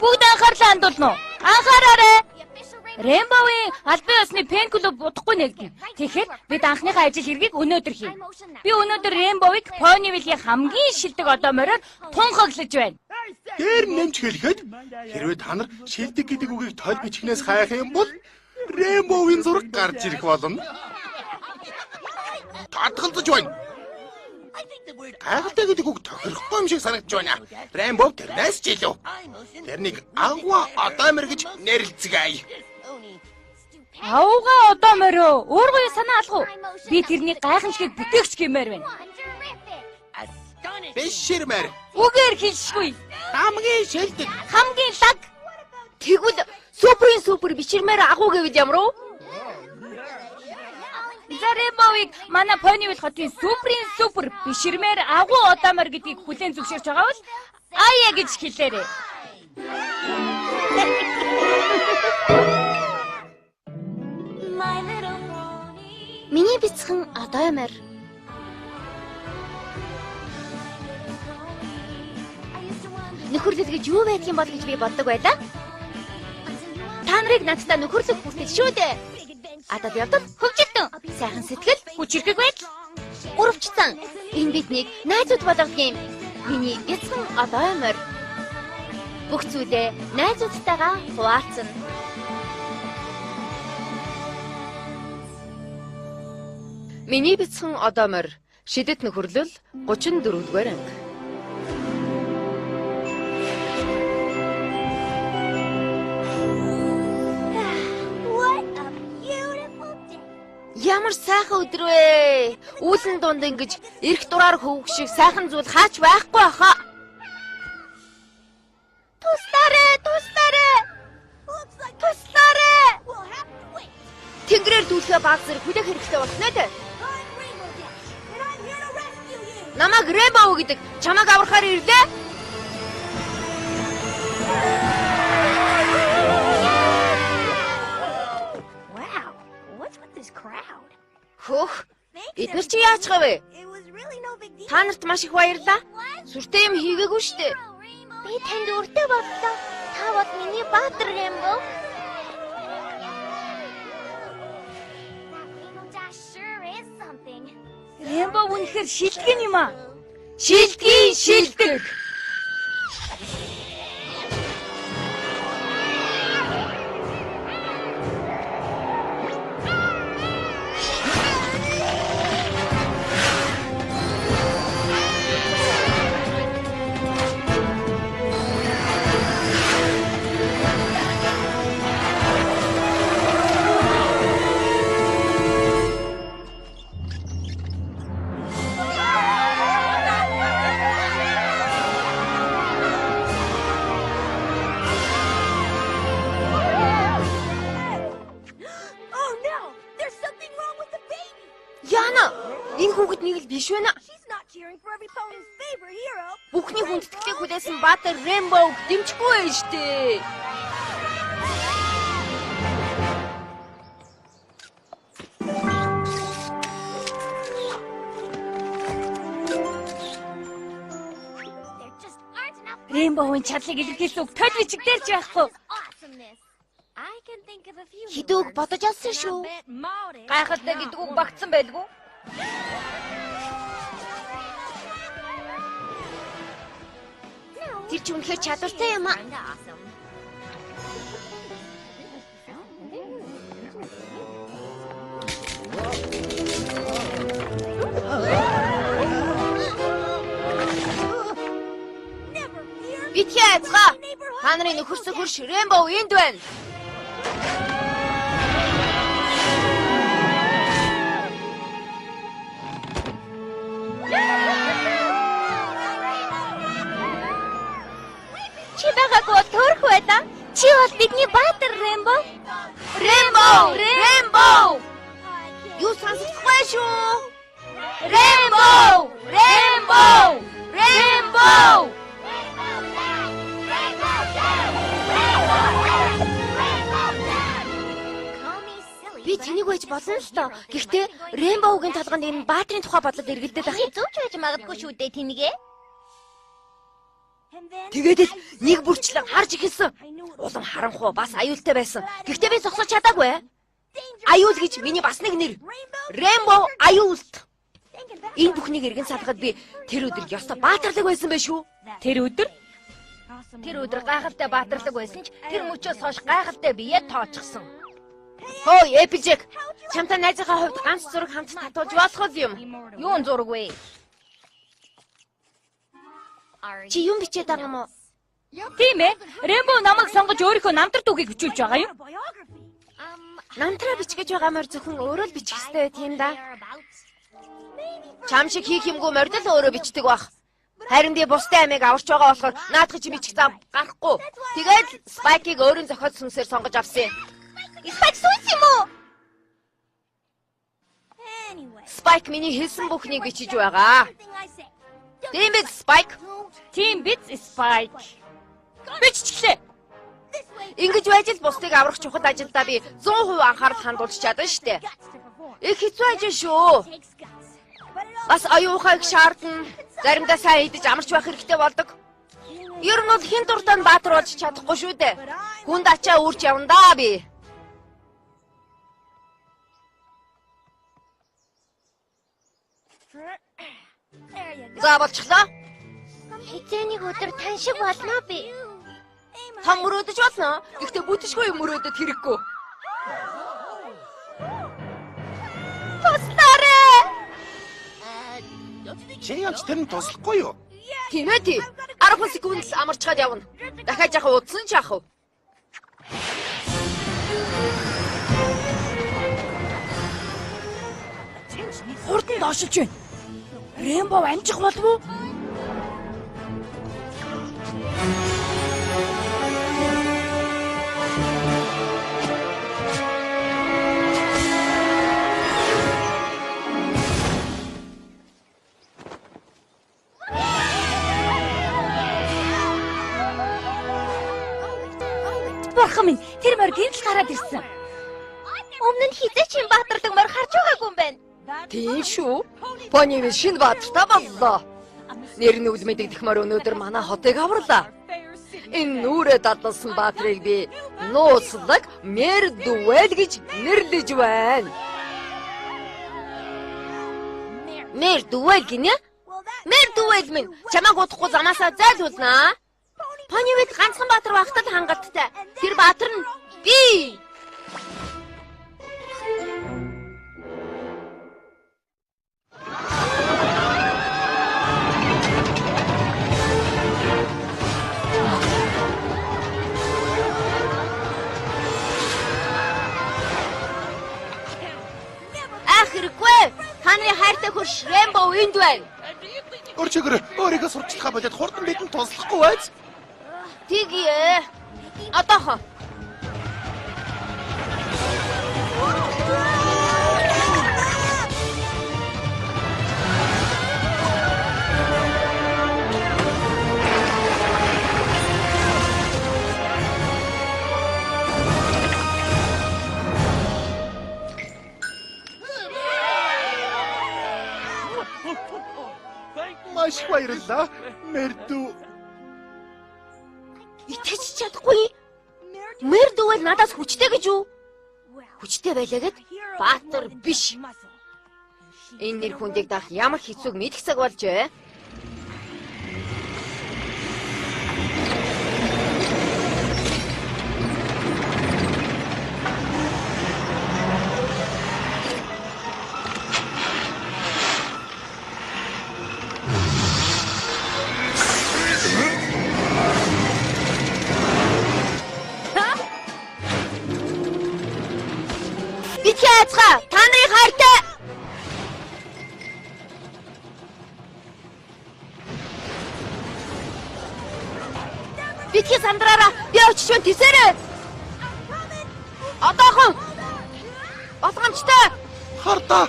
Бүгд анхаарлаа хандуулна уу? Анхаараарай. Рэмбовын албан ёсны фэн клуб удахгүй нэгдэнэ. Тэгэхээр бид анхныхаа ажил хэргийг өнөөдөр хийнэ. Би өнөөдөр Рэмбовыг Понивилийн хамгийн шилдэг одоо мороор тунхаглаж байна. Дээр нэмж хэлэхэд хэрвээ та нар шилдэг гэдэг үгийг тойл бичгнээс хайх юм бол Рэмбовын зураг гарч ирэх болно. Татгалзаж байна. Гайхалтай гэдэг үг тохирохгүй юм шиг санагдаж байна. Рэмбов тэрнээс ч илүү. Тэрнийг агва одоомор гэж нэрлэцгээе. Авга одоо мороо өөрөө санаа алгав. Би тэрний гайхамшигыг бүтээгч гэмээр байна. Бишэрмэр. Үгээр хэлшгүй. Хамгийн шилдэг. Хамгийн лаг. Тэгвэл супер бичирмээр агуу гэвэл ямар уу? Рэмбовыг манай Понивил хотын супер биширмээр агуу одоомор гэдгийг хүлээн зөвшөөрч байгаа бол аяа гэж хэлээрэй. Миний бяцхан одоомор. Нөхөрлөл гэж юу байдгийг бол гэж би боддог байлаа. Та нарыг надтай нөхөрлөх хүртэл шүү дээ. Адад явдал хөвжөлтөн. Сайхан сэтгэл, хүчирхэг байдал. урвчсан. Энэ биднийг найзууд болгох юм. Миний бяцхан одоомор. Бүх зүйлээ найзуудтайгаа хуваалцсан. Миний бяцхан одоомор. Шидэт нөхөрлөл 34-р анги. Ямар сайхан өдөр вэ? Үүлэн дунд ингэж эрх дураар хөвгөх шиг сайхан зүйл хаач байхгүй хаа. Туслаарай. Тэнгэрээр дүүлэхээ баг зэрэг хүлээх хэрэгтэй болно дээ. Намайг Рэмбов гэдэг чамайг аврахаар ирлээ. Хөх, бид нар чи яаж гавэ? Та нарт маш их баярлалаа. Сүртэй юм хийгээгүй шүү дээ. Би танд өртөө бодлоо. Та бод миний баатар Рэмбов. Рэмбов үнэхээр шилдэг юм аа. Шилдэг. Энэ хүүхэд нэг л биш байна. Бүхний хүндэтгэлийг хүлээсэн баатар Рэмбов дэмжихгүй байж тээ. Рэмбовын чадлыг илэрхийлэх үг тойл бичигдэрч байхгүй. Хидүүг бодож алсан шүү. Гайхалтай гэдэг үг багтсан байлгүй. Тэр ч үнэхээр чадвартай юм аа. Битгий айцгаа. Та нарын нөхөрсө хөрш Рэмбов энд байна. Чи байгаагүй төрх байлаа. Чи бол бидний баатар Рэмбов. Рэмбов! Юу сонсохгүй шүү? Рэмбов! Би тэнийг байж болно л доо. Гэхдээ Рэмбовгийн толгойд энэ баатрын тухай бодлоод эргэлдээд ах юм. Зөвч байж магадгүй шүү дээ тэнийгээ. Тэгээд л нэг бүрчлэн харж ихэлсэн. Улам харанхуй бас аюултай байсан. Гэхдээ би зогсож чадаагүй. Аюул гэж миний бас нэг нэр. Rainbow аюулт. Энэ бүхнийг эргэн салахад би тэр өдөр ёстой баатарлаг байсан байх шүү. Тэр өдөр Тэр өдөр гайхалтай баатарлаг байсан ч тэр мөчөөс хойш гайхалтай бие тоочихсон. Хөөе, Эпижек. Чамтай найзынхаа хувьд ганц зураг хамт татуулж болох юм. Юун зураг вэ? Чи юм бичээд байгаа юм уу? тийм ээ. Рэмбо намайг сонгож өөрийнхөө намтар дүүгийг бичүүлж байгаа юм. Намтраа бичгэж байгаа морь зөвхөн өөрөө л бичих ёстой тийм да. Чам шиг хийх юмгүй морьд л өөрөө бичдэг бах. Харин би бусдын амийг аварч байгаа болохоор наадах чи бичих зам гарахгүй. Тэгээд Спайкийг өөрийн зохиол сүнсээр сонгож авсан. Спайк сүнс юм уу? Спайк миний хэлсэн бүхнийг бичиж байгаа. Тийм биз Спайк? Тийм биз Спайк. Биччихлээ. Ингэж байж л бусдыг аврах чухал ажилдаа би 100% анхаарал хандуулж чадсан штэ. Их хэцүү ажил шүү. Бас аюухайг шаардна. Заримдаа сайн идэж амарч байх хэрэгтэй болдог. Ер нь бол хин дуртай нь баатар болж чадахгүй шүү дээ. Хүнд ачаа үрч явна да би. За болчихлоо. Хизээний өдөр тань шиг болно би. Та мөрөөдөж болно. Гэхдээ бүтшгүй мөрөөдөд хэрэггүй. Туслаарай. Чи явж тэр нь туслахгүй юу? Тийм ээ тий. 10 секунд л амарчгаад явна. Дахиад яхаа удсан ч яах вэ? Хурдан доошилж байна. Рэмбо амжих болов уу? Бурхан минь, тэр морь гинт гараад ирсэн. Өмнө нь хизээч юм баатарлаг морь харж байгаагүй юм байна. Тийм шүү. Пони шинэ баатартай боллоо. Нэр нь үл мэдэгдэх морь өнөөдөр манай хотыг авралаа. Энэ нүрэ дадлсан баатрыг би нууцлаг Мердуэл гэж нэрлэж байна. Мердуэл гинэ? Мердуэл минь чамайг удахгүй замаасаа зайлуулнаа. Пони бид ганцхан баатар байхад л хангалттай. Тэр баатар нь би. Хэрэггүй. Таны хайртай хөрш Рэмбо энд байна. Өөрчигөр өөрийгөө сурчлахаа болоод хурдан бидэнд туслахгүй байц. Тийгээ. Атаха. Маш баярлалаа. Мерду. Итгэж чадахгүй. Мердуэл надаас хүчтэй гэж юу? Хүчтэй байлаа гэд баатар биш. Энэ нэр хүндийг даах ямар хэцүүг мэдэх цаг болжээ. Та нарын хайртай. Битгий сандраараа би очиж байна тийсэрээ. Одоохон. Болгоомжтой. Хардаа.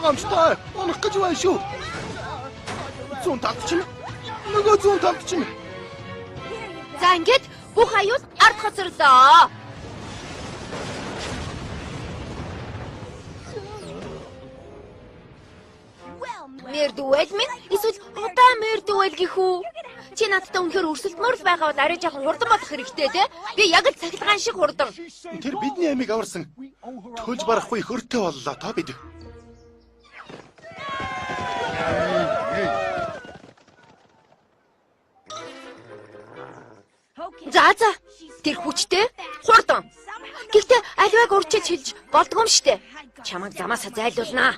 гомстой. Унах гэж байна шүү. Зүүн талд чинь. Нөгөө зүүн талд чинь. За ингээд бүх аюул ард хоцорлоо. Мэрдүүл минь эсвэл удаа мэрдүүл гэх үү? Чи надтай үнэхээр өрсөлдмөр л байгаа бол арай жоохон хурдан болох хэрэгтэй те. Би яг л цахилгаан шиг хурдан. Тэр бидний амийг аварсан. Төлж барахгүй хөртөө боллоо тоо бид. За тэр хүчтэй хурдан. Гэхдээ аливааг урьдчилж хэлж болдгоо юм штэ. Чамайг замаасаа зайлуулнаа.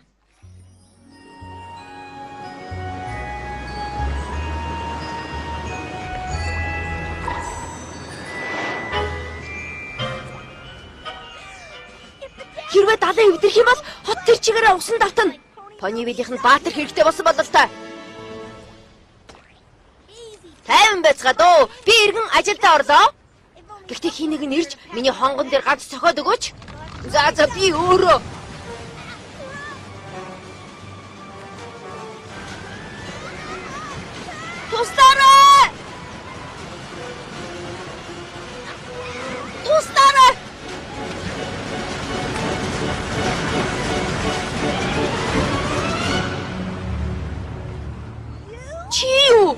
Хэрвээ далайн эвдэрх юм бол хот тэр чигээрээ усан давтана. Понивилийнх нь баатар хэрэгтэй болсон бололтой. Тайван байцгаа дөө. Би иргэн ажилдаа орлоо. Гэхдээ хий нэг нь ирж миний хонгон дээр ганц цохоод өгөөч. За би өөрөө. Тустараа! Тустараа! Чи юу?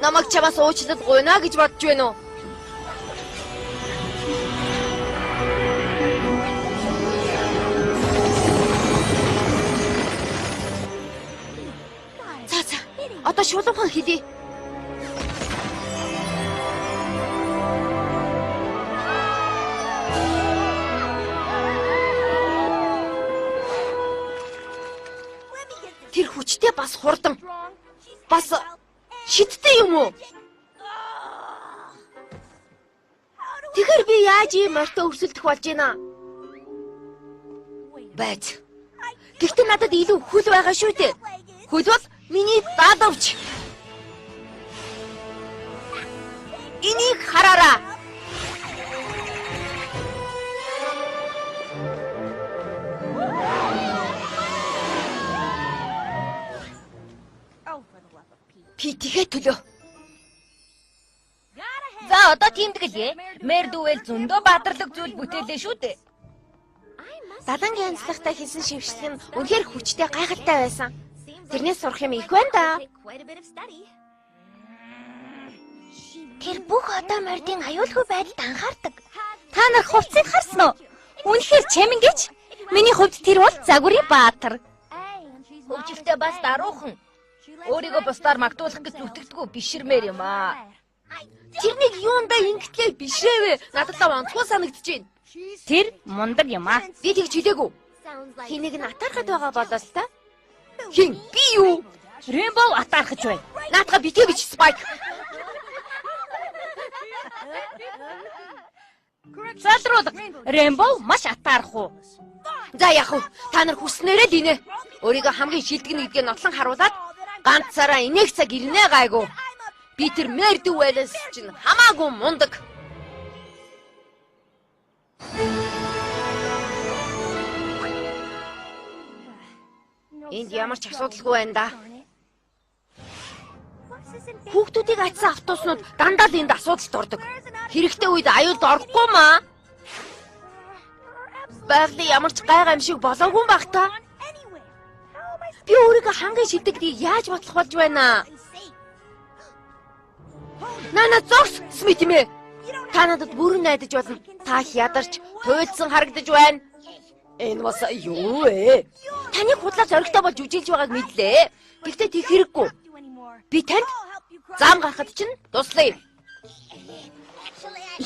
Намайг чамаас уучлал гуйна гэж бодож байна уу? За. Одоо шулуухан хэлий. Тэр хүчтэй бас хурдан. Бас шидтэй юм уу? Тэгэхээр би яаж ийм морьтой өрсөлдөх болж байна? Бац. Гэхдээ надад илүү хөл байгаа шүү дээ. Хөл бол миний даадавч. Энийг хараарай. Би тэгээ төлөө. За одоо тэмдэглэе. Мэрдүүл зөндөө баатарлаг зүйл бүтээлээ шүү дээ. Далангийн анцлагтай хийсэн шившлэг нь үнэхээр хүчтэй гайхалтай байсан. Тэрнээс сурах юм их байна да. Тэр бүх одоо мордын аюулгүй байдалд анхаардаг. Та нар хувцсыг харсан уу? Үнэхээр чамингэж. Миний хувьд тэр бол загварын баатар. Хөвжөлтэй бас даруухан. Өөрийгөө бусдаар магтуулах гэж зүтгэдэггүй биширмээр юм аа. Тэрнийг юундаа ингэтлээ бишрэвэ. Надад л онцгой санагдаж байна. Тэр мундаг юм аа. Би тэгж хэлээгүй. Хэнийг нь атаархад байгаа болоо л та. Хин би юу? Рэмбоу атаархаж байна. Наатаха битээ бич Спайк. Залруулга. Рэмбоу маш атаарх уу? За яах вэ? Та нар хүснээрээ л инэ. Өөрийгөө хамгийн шилдэгнэ гэдгийг нотлон харуулад ганцаараа инээх цаг ирнэ гайгүй. Би тэр мэрдүүлээс чинь хамаагүй мундаг. Энд ямар ч асуудалгүй байна да. Хүүхдүүдийг атсан автобуснууд дандаа л энд асуудалд ордог. Хэрэгтэй үед аюулд орохгүй маа. Байгалийн ямар ч гайхам шиг болоогүй юм баг та. Би өөрийгөө хамгийн шилдэгдгийг яаж бодлох болж байна? Нана зогс Смит юм ээ. Та надад бүрэн найдаж болно. Та ядарч туйлдсан харагдаж байна. Энэ бас юу вэ? Таныг худлаа зоригтой болж үжилж байгааг мэдлээ. Гэхдээ тийх хэрэггүй. Би танд зам гарахад чинь туслая.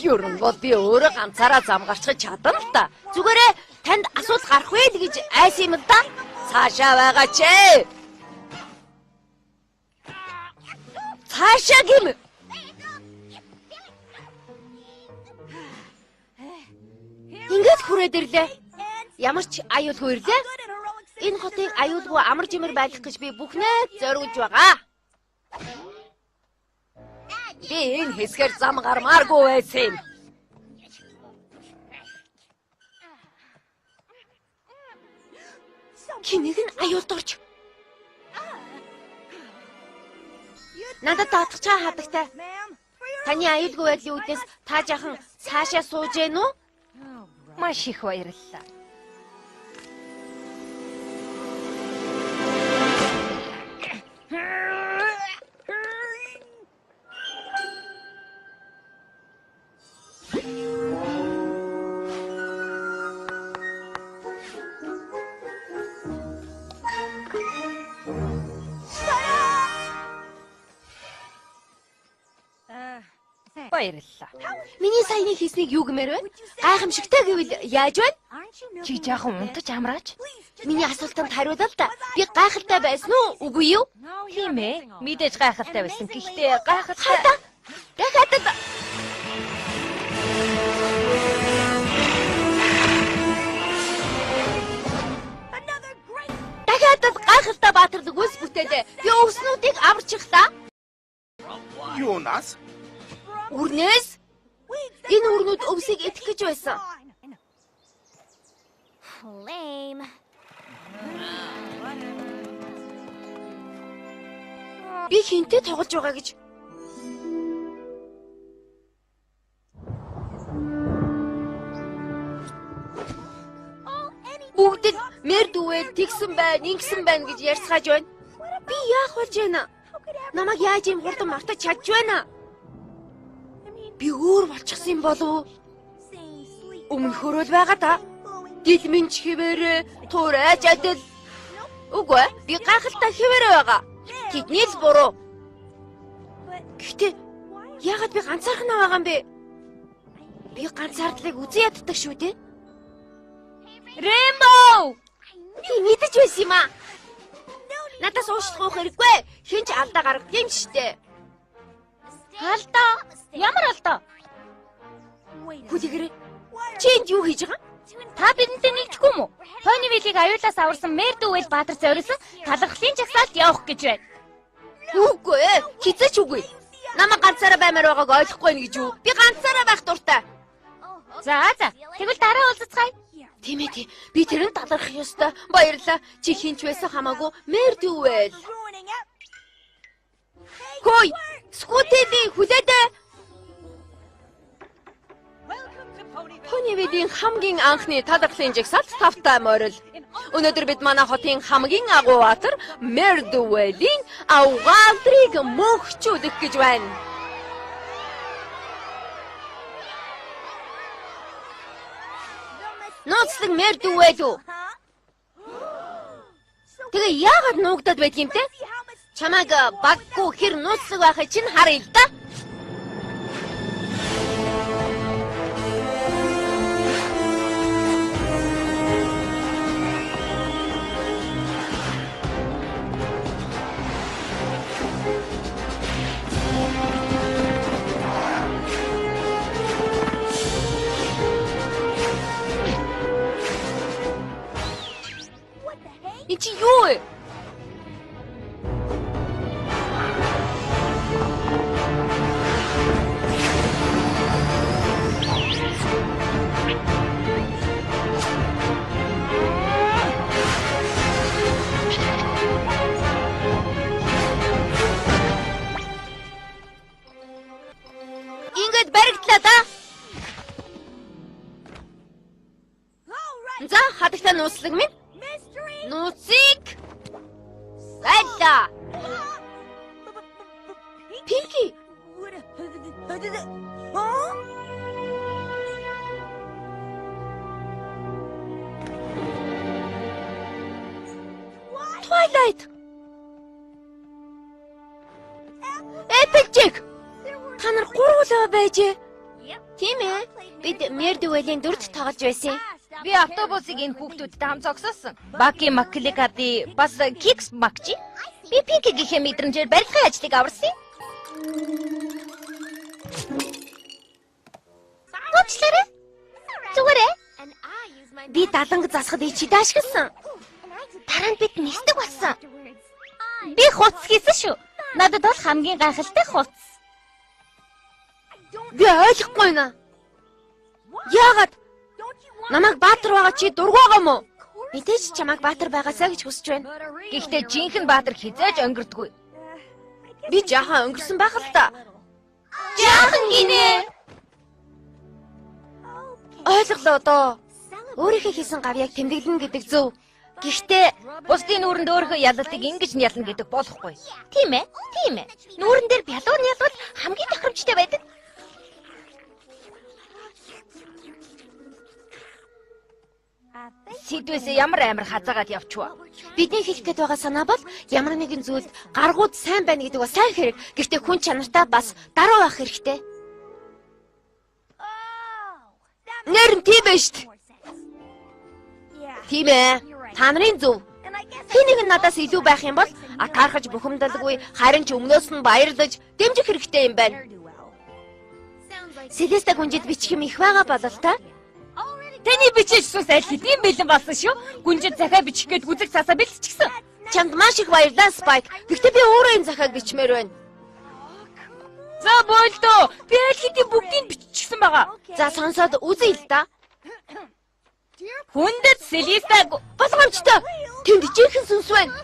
Ер нь бол би өөрөө ганцаараа зам гарчихж чадна л та. Зүгээрээ танд асуудал гарах вэ гэж айсан юм да. Цаашаа байгаа ч ээ. Цаашаа гэм. Ингээд хүрээд ирлээ. Ямар ч аюулгүй ирлээ. Энэ хотыг аюулгүй амар жимэр байлгах гэж би бүхнээ зориулж байгаа. Би энэ хэсгээр зам гармааргүй байсан. Хэнийг нь аюулд орж. Надад татах чаа хадагтай. Таны аюулгүй байдлын үднэс та жахан цаашаа сууж гэнэ үү? Маш их баярлалаа. Баярлалаа. Миний саяны хийснийг юу гэмээр вэ? Гайхамшигтай гэвэл яаж байна? Чи жаахан унтаж амраач. Миний асуултанд хариулал та. Би гайхалтай байсан уу? Үгүй юу? Тийм ээ. Мэдээж гайхалтай байсан. Гэхдээ гайхалтай. Дахиад гайхалтай баатарлаг үс бүтээлээ. Би өвснүүдийг аварчих та. Юунаас? Үрнээс? Энэ үрнүүд өвсийг идэх гэж байсан. Lame. Би хинтээ тоглож байгаа гэж. Бүгдэд мэрд үвэл тэгсэн байна, ингэсэн байна гэж ярьцгааж байна. Би яах болж байна? Намайг яаж юм хурдан мартаж чадж байна? Би өөр болчихсон юм болов уу? Өмнөхөр л байгаа та. Дил минь хിവэрэ, туурайж адил. Үгүй, би гайхалтай хിവэрэ байгаа. Тэдний л буруу. Гэхдээ яагаад би ганцаархан байгаа юм бэ? Би ганцаардлыг үзэн яддаг шүү дээ. Рэмбо! Би мэдэж байсан юм аа. Надаас уушлах хэрэггүй. Хин ч алдаа гаргах юм шттэ. Алдаа. Ямар алдаа? Хүлэгэрээ. Чи энд юу хийж байгаа? Та бидэнтэй нэгдэхгүй юм уу? Понивилийг аюулаас аварсан Мэрд үвэл Баатар зориулсан талархлын жагсаалд явах гэж байна. Үгүй ээ. Хизээч үгүй. Намайг ганцаараа баймаар байгааг ойлгохгүй нэ гэж юу? Би ганцаараа байх дуртай. За. Тэгвэл дараа уулзцгаая. Тийм ээ. Би тэрэнд талархах ёстой. Баярлалаа. Чи хинч байсан хамаагүй Мэрд үвэл. Хөөе. Скутеди хүлээдэ. Понивилийн хамгийн анхны талархлын жагсаалд тавтай морил. Өнөөдөр бид манай хотын хамгийн агуу баатар Мэрд үелийн авгаалдрыг мөнхчүүлэх гэж байна. Нууцлаг Мэрд үвэл үү? Тэгээ яагаад нуугдаад байд юм те? Чамайг баггүй хэр нууцлаг байхыг чинь харъя л да. Чи юу вэ? Ингээд баригдлаа да. За, хадагтай нууцлаг минь. Нууцыг. Сайда. Пинки. Twilight. Applejack. Та нар гурвуулаа байжээ. Тийм ээ. Бид Мэрд үелийн дүрд тоглож байсан. Би автобусыг энэ хүүхдүүдтэй хам зогсоосон. Баки Макликади бас Кикс Макчи. Би Пинкигийн мэдрэмжээр барилгын ажлыг аварсан. Уучлаарай. Зүгээрээ. Би даланг засахад ичид ашигласан. Дараа нь бид нисдэг болсон. Би хуц хийсэн шүү. Надад бол хамгийн гайхалтай хуц. Би ойлгохгүй наа. Яагаад? Намайг баатар байгаа чи дургуйгаа мó? Мэдээж чамайг баатар байгаасаа гэж хүсэж байна. Гэхдээ жинхэнэ баатар хизээж өнгөрдөггүй. Би жаахан өнгөрсөн байх л та. Жаахан гинэ. Ойлголоо доо. Өөрийнхөө хийсэн гавьяаг тэмдэглэн гэдэг зөв. Гэхдээ бусдын нүүрэнд өөрийнхөө ялалтыг ингэж нь ялна гэдэг болохгүй. Тийм ээ. Нүүрэн дээр бялуур нь ялвал хамгийн тохиромжтой байдаг. Сэдвээсээ ямар амар хазаагаад явчихв. Бидний хийх гээд байгаа санаа бол ямар нэгэн зүйлд гаргууд сайн байна гэдэг бол сайн хэрэг. Гэхдээ хүн чанартай бас даруй байх хэрэгтэй. Нэр нь тийм байж шүү дээ. Тийм ээ. Та нарын зөв. Хин нэг нь надаас илүү байх юм бол атаархаж бухимдалгүй, харин ч өмнөөс нь баярлаж дэмжих хэрэгтэй юм байна. Селеста гүнжид бичих юм их байгаа болол та. Таны бичиж сус аль хэдийн бэлэн болсон шүү. Гүнжид захаа бичих гээд гүзэг цаасаа бэлтчихсэн. Чамд маш их баярлалаа, Spike. Гэхдээ би өөрөө энэ захааг бичмээр байна. За бойлдоо. Би аль хэдийн бүгдийг биччихсэн байгаа. За сонсоод үзье л да. Хүндэт Селеста Болгоомжтой. Тэнд жинхэнэ сүнс байна.